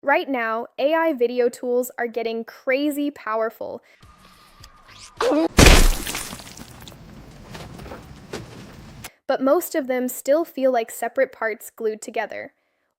Right now, AI video tools are getting crazy powerful, but most of them still feel like separate parts glued together.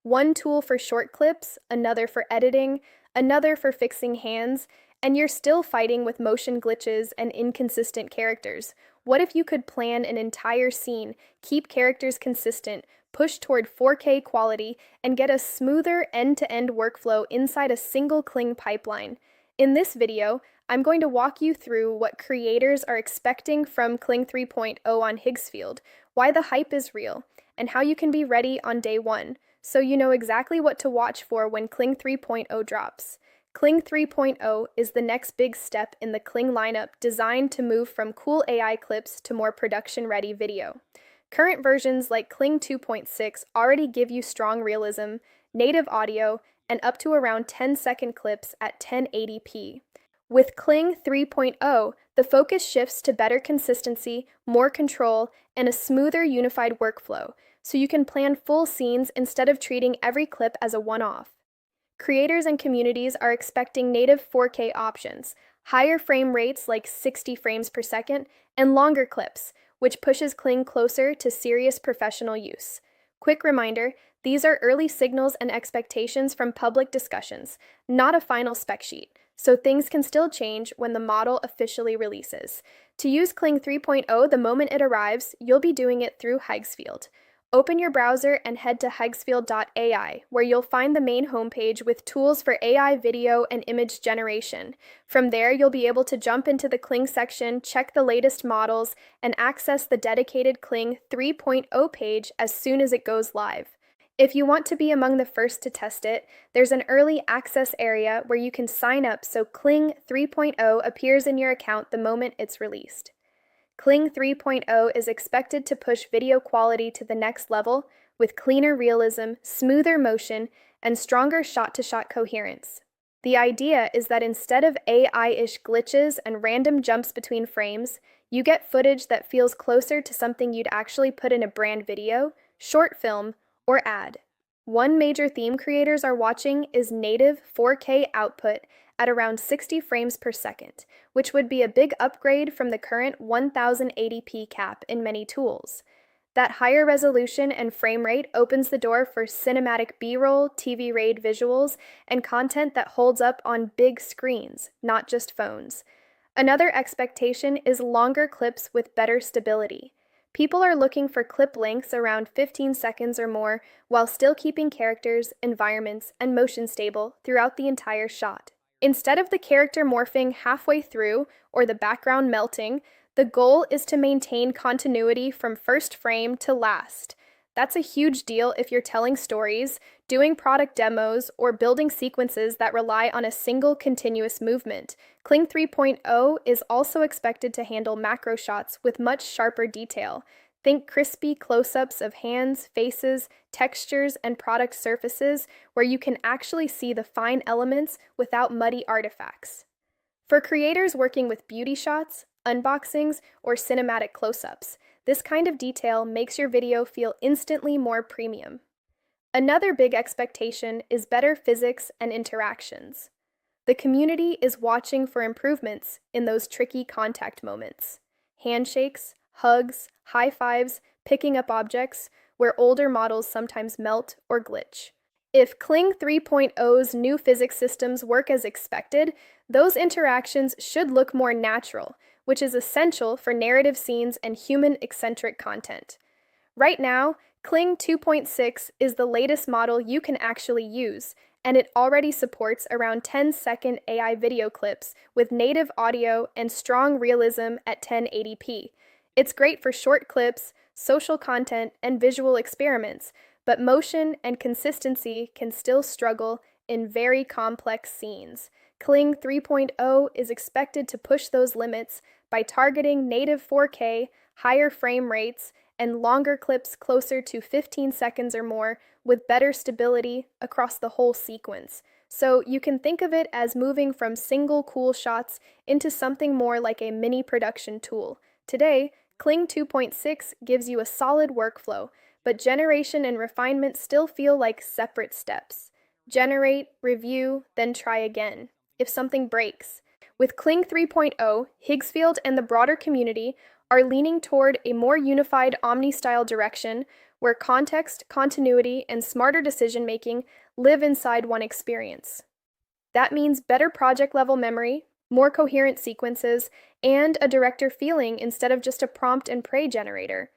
One tool for short clips, another for editing, another for fixing hands, and you're still fighting with motion glitches and inconsistent characters. What if you could plan an entire scene, keep characters consistent, push toward 4K quality, and get a smoother end-to-end workflow inside a single Kling pipeline? In this video, I'm going to walk you through what creators are expecting from Kling 3.0 on Higgsfield, why the hype is real, and how you can be ready on day one, so you know exactly what to watch for when Kling 3.0 drops. Kling 3.0 is the next big step in the Kling lineup designed to move from cool AI clips to more production-ready video. Current versions like Kling 2.6 already give you strong realism, native audio, and up to around 10-second clips at 1080p. With Kling 3.0, the focus shifts to better consistency, more control, and a smoother unified workflow, so you can plan full scenes instead of treating every clip as a one-off. Creators and communities are expecting native 4K options, higher frame rates like 60 frames per second, and longer clips, which pushes Kling closer to serious professional use. Quick reminder, these are early signals and expectations from public discussions, not a final spec sheet, so things can still change when the model officially releases. To use Kling 3.0 the moment it arrives, you'll be doing it through Higgsfield. Open your browser and head to higgsfield.ai, where you'll find the main homepage with tools for AI video and image generation. From there, you'll be able to jump into the Kling section, check the latest models, and access the dedicated Kling 3.0 page as soon as it goes live. If you want to be among the first to test it, there's an early access area where you can sign up so Kling 3.0 appears in your account the moment it's released. Kling 3.0 is expected to push video quality to the next level with cleaner realism, smoother motion, and stronger shot-to-shot coherence. The idea is that instead of AI-ish glitches and random jumps between frames, you get footage that feels closer to something you'd actually put in a brand video, short film, or ad. One major theme creators are watching is native 4K output at around 60 frames per second, which would be a big upgrade from the current 1080p cap in many tools. That higher resolution and frame rate opens the door for cinematic B-roll, TV RAID visuals, and content that holds up on big screens, not just phones. Another expectation is longer clips with better stability. People are looking for clip lengths around 15 seconds or more while still keeping characters, environments, and motion stable throughout the entire shot. Instead of the character morphing halfway through or the background melting, the goal is to maintain continuity from first frame to last. That's a huge deal if you're telling stories, doing product demos, or building sequences that rely on a single continuous movement. Kling 3.0 is also expected to handle macro shots with much sharper detail. Think crispy close-ups of hands, faces, textures, and product surfaces where you can actually see the fine elements without muddy artifacts. For creators working with beauty shots, unboxings, or cinematic close-ups, this kind of detail makes your video feel instantly more premium. Another big expectation is better physics and interactions. The community is watching for improvements in those tricky contact moments. Handshakes, hugs, high fives, picking up objects, where older models sometimes melt or glitch. If Kling 3.0's new physics systems work as expected, those interactions should look more natural, which is essential for narrative scenes and human-eccentric content. Right now, Kling 2.6 is the latest model you can actually use, and it already supports around 10-second AI video clips with native audio and strong realism at 1080p. It's great for short clips, social content, and visual experiments, but motion and consistency can still struggle in very complex scenes. Kling 3.0 is expected to push those limits by targeting native 4K, higher frame rates, and longer clips closer to 15 seconds or more with better stability across the whole sequence. So you can think of it as moving from single cool shots into something more like a mini production tool. Today, Kling 2.6 gives you a solid workflow, but generation and refinement still feel like separate steps. Generate, review, then try again. If something breaks. With Kling 3.0, Higgsfield and the broader community are leaning toward a more unified omni-style direction where context, continuity, and smarter decision making live inside one experience. That means better project level memory, more coherent sequences, and a director feeling instead of just a prompt and pray generator.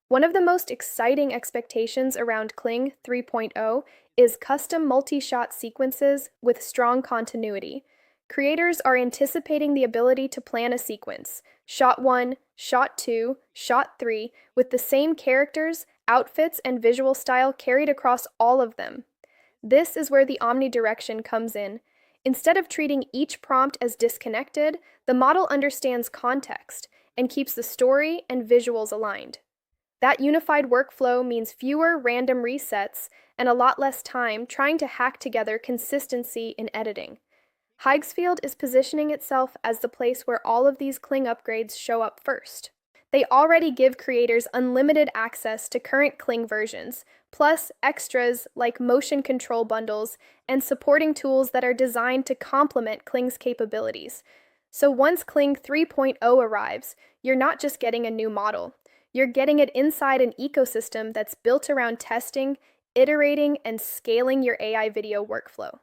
One of the most exciting expectations around Kling 3.0 is custom multi-shot sequences with strong continuity. Creators are anticipating the ability to plan a sequence, shot 1, shot 2, shot 3, with the same characters, outfits, and visual style carried across all of them. This is where the omnidirection comes in. Instead of treating each prompt as disconnected, the model understands context and keeps the story and visuals aligned. That unified workflow means fewer random resets and a lot less time trying to hack together consistency in editing. Higgsfield is positioning itself as the place where all of these Kling upgrades show up first. They already give creators unlimited access to current Kling versions, plus extras like motion control bundles and supporting tools that are designed to complement Kling's capabilities. So once Kling 3.0 arrives, you're not just getting a new model. You're getting it inside an ecosystem that's built around testing, iterating, and scaling your AI video workflow.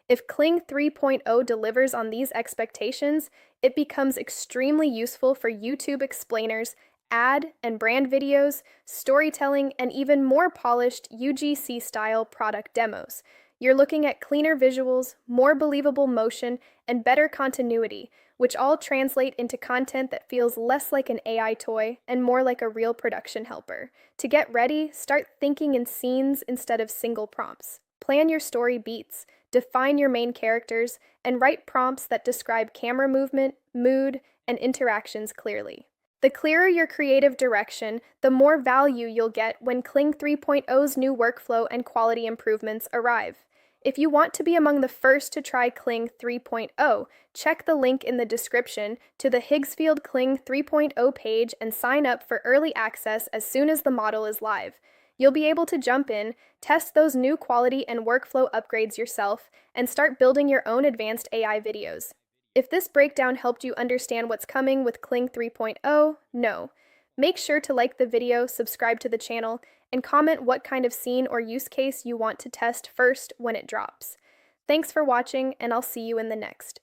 If Kling 3.0 delivers on these expectations, it becomes extremely useful for YouTube explainers, ad and brand videos, storytelling, and even more polished UGC-style product demos. You're looking at cleaner visuals, more believable motion, and better continuity, which all translate into content that feels less like an AI toy and more like a real production helper. To get ready, start thinking in scenes instead of single prompts. Plan your story beats, define your main characters, and write prompts that describe camera movement, mood, and interactions clearly. The clearer your creative direction, the more value you'll get when Kling 3.0's new workflow and quality improvements arrive. If you want to be among the first to try Kling 3.0, check the link in the description to the Higgsfield Kling 3.0 page and sign up for early access as soon as the model is live. You'll be able to jump in, test those new quality and workflow upgrades yourself, and start building your own advanced AI videos. If this breakdown helped you understand what's coming with Kling 3.0, no. Make sure to like the video, subscribe to the channel, and comment what kind of scene or use case you want to test first when it drops. Thanks for watching, and I'll see you in the next.